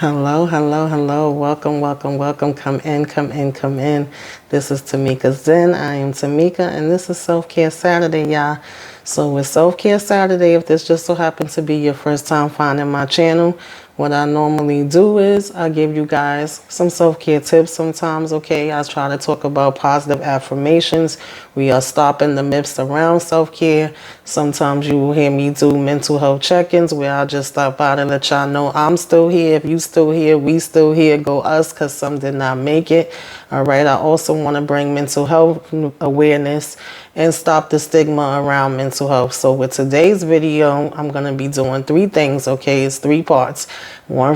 Hello, hello, hello. Welcome, welcome, welcome. Come in, come in, come in. This is Tamika Zen. I am Tamika, and this is Self-Care Saturday, y'all. So with Self-Care Saturday, if this just so happens to be your first time finding my channel, what I normally do is I give you guys some self-care tips sometimes, okay? I try to talk about positive affirmations. We are stopping the myths around self-care. Sometimes you will hear me do mental health check-ins where I'll just stop by to let y'all know I'm still here. If you still here, we still here. Go us, because some did not make it. All right, I also want to bring mental health awareness and stop the stigma around mental health. So with today's video, I'm going to be doing three things, okay? It's three parts.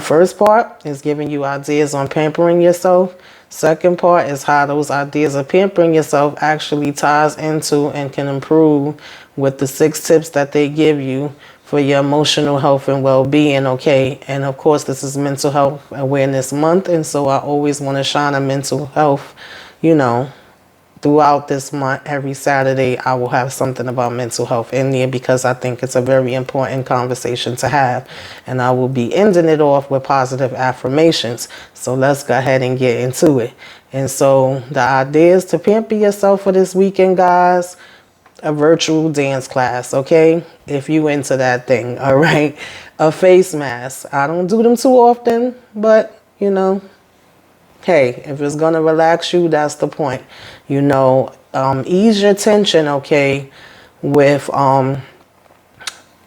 First part is giving you ideas on pampering yourself. Second part is how those ideas of pampering yourself actually ties into and can improve with the 6 tips that they give you for your emotional health and well-being, okay? And of course, this is Mental Health Awareness Month, and so I always want to shine a mental health, throughout this month. Every Saturday, I will have something about mental health in there because I think it's a very important conversation to have. And I will be ending it off with positive affirmations. So let's go ahead and get into it. And so the ideas to pamper yourself for this weekend, guys: a virtual dance class, okay? If you into that thing, all right? A face mask. I don't do them too often, but hey, if it's gonna relax you, that's the point. Ease your tension, okay, with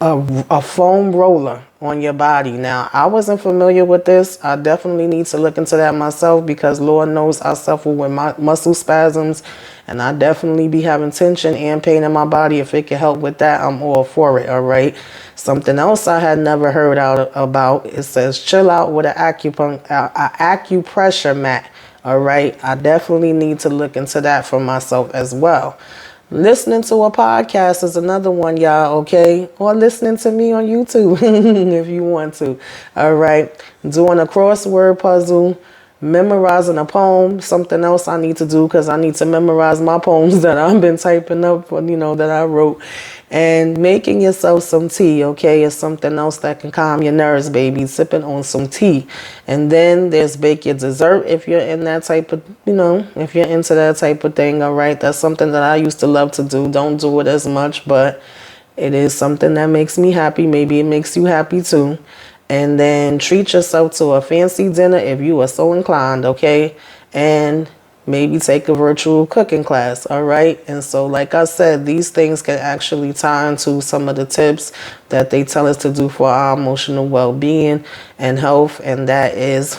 a foam roller on your body. Now, I wasn't familiar with this. I definitely need to look into that myself because Lord knows I suffer with my muscle spasms, and I definitely be having tension and pain in my body. If it can help with that, I'm all for it, all right? Something else I had never heard about, it says chill out with an acupressure mat, all right? I definitely need to look into that for myself as well. Listening to a podcast is another one, y'all, okay? Or listening to me on YouTube if you want to. All right. Doing a crossword puzzle, memorizing a poem, something else I need to do because I need to memorize my poems that I've been typing up, that I wrote. And making yourself some tea, okay, is something else that can calm your nerves, baby. Sipping on some tea. And then there's bake your dessert if you're in that type of, if you're into that type of thing, all right? That's something that I used to love to do. Don't do it as much, but it is something that makes me happy. Maybe it makes you happy too. And then treat yourself to a fancy dinner if you are so inclined, okay? And maybe take a virtual cooking class, all right? And so, like I said, these things can actually tie into some of the tips that they tell us to do for our emotional well-being and health. And that is,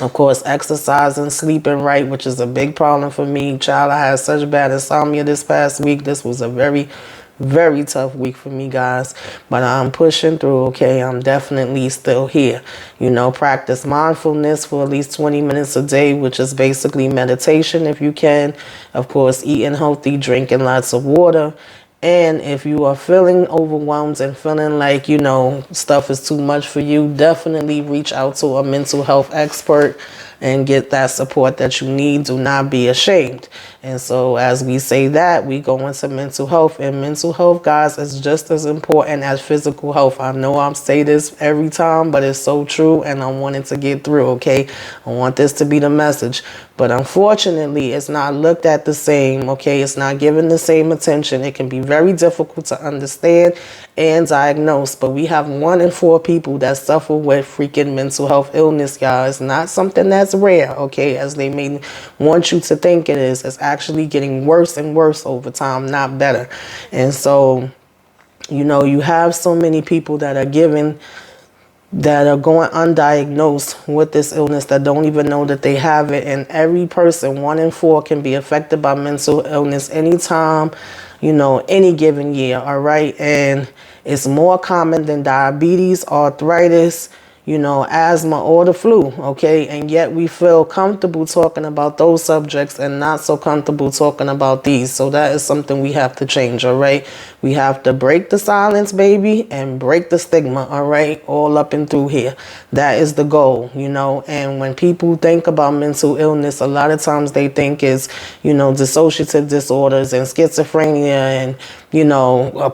of course, exercising, sleeping right, which is a big problem for me. Child, I had such bad insomnia this past week. This was a very tough week for me, guys, but I'm pushing through, okay? I'm definitely still here. Practice mindfulness for at least 20 minutes a day, which is basically meditation if you can. Of course, eating healthy, drinking lots of water. And if you are feeling overwhelmed and feeling like, stuff is too much for you, definitely reach out to a mental health expert and get that support that you need. Do not be ashamed. And so as we say that, we go into mental health. And mental health, guys, is just as important as physical health. I know I say this every time, but it's so true, and I wanted to get through, okay? I want this to be the message. But unfortunately, it's not looked at the same, okay? It's not given the same attention. It can be very difficult to understand and diagnose. But we have 1 in 4 people that suffer with freaking mental health illness, y'all. It's not something that's rare, okay, as they may want you to think it is. It's actually getting worse and worse over time, not better. And so, you have so many people that are going undiagnosed with this illness that don't even know that they have it. And every person, 1 in 4, can be affected by mental illness anytime, any given year, all right? And it's more common than diabetes, arthritis, asthma, or the flu, okay? And yet we feel comfortable talking about those subjects and not so comfortable talking about these. So that is something we have to change, all right? We have to break the silence, baby, and break the stigma, all right? All up and through here. That is the goal, you know? And when people think about mental illness, a lot of times they think it's, you know, dissociative disorders and schizophrenia and, you know,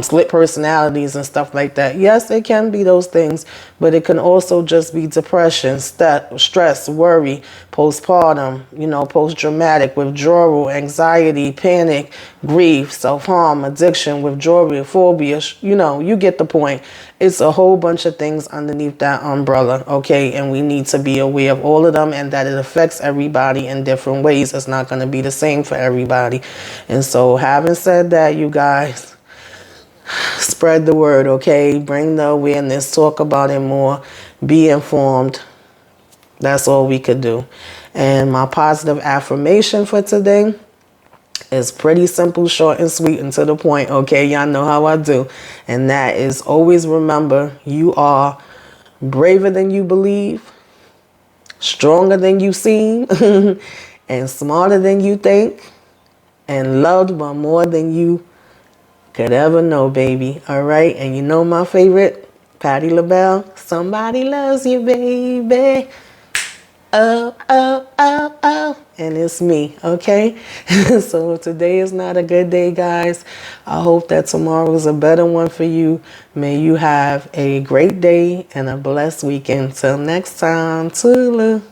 split personalities and stuff like that. Yes, it can be those things, but it can also just be depression, stress, worry, postpartum, you know, post-traumatic, withdrawal, anxiety, panic, grief, self-harm, addiction, withdrawal, phobia. You know, you get the point. It's a whole bunch of things underneath that umbrella, okay? And we need to be aware of all of them and that it affects everybody in different ways. It's not going to be the same for everybody. And so having said that, you guys, spread the word, okay? Bring the awareness, talk about it more, be informed. That's all we could do. And my positive affirmation for today is pretty simple, short and sweet, and to the point, okay? Y'all know how I do. And that is always remember, you are braver than you believe, stronger than you seem, and smarter than you think, and loved by more than you could ever know, baby. All right? And you know my favorite, Patti LaBelle, somebody loves you, baby. Oh, oh, oh, oh. And it's me, okay? So today is not a good day, guys. I hope that tomorrow is a better one for you. May you have a great day and a blessed weekend. Till next time, toodaloo.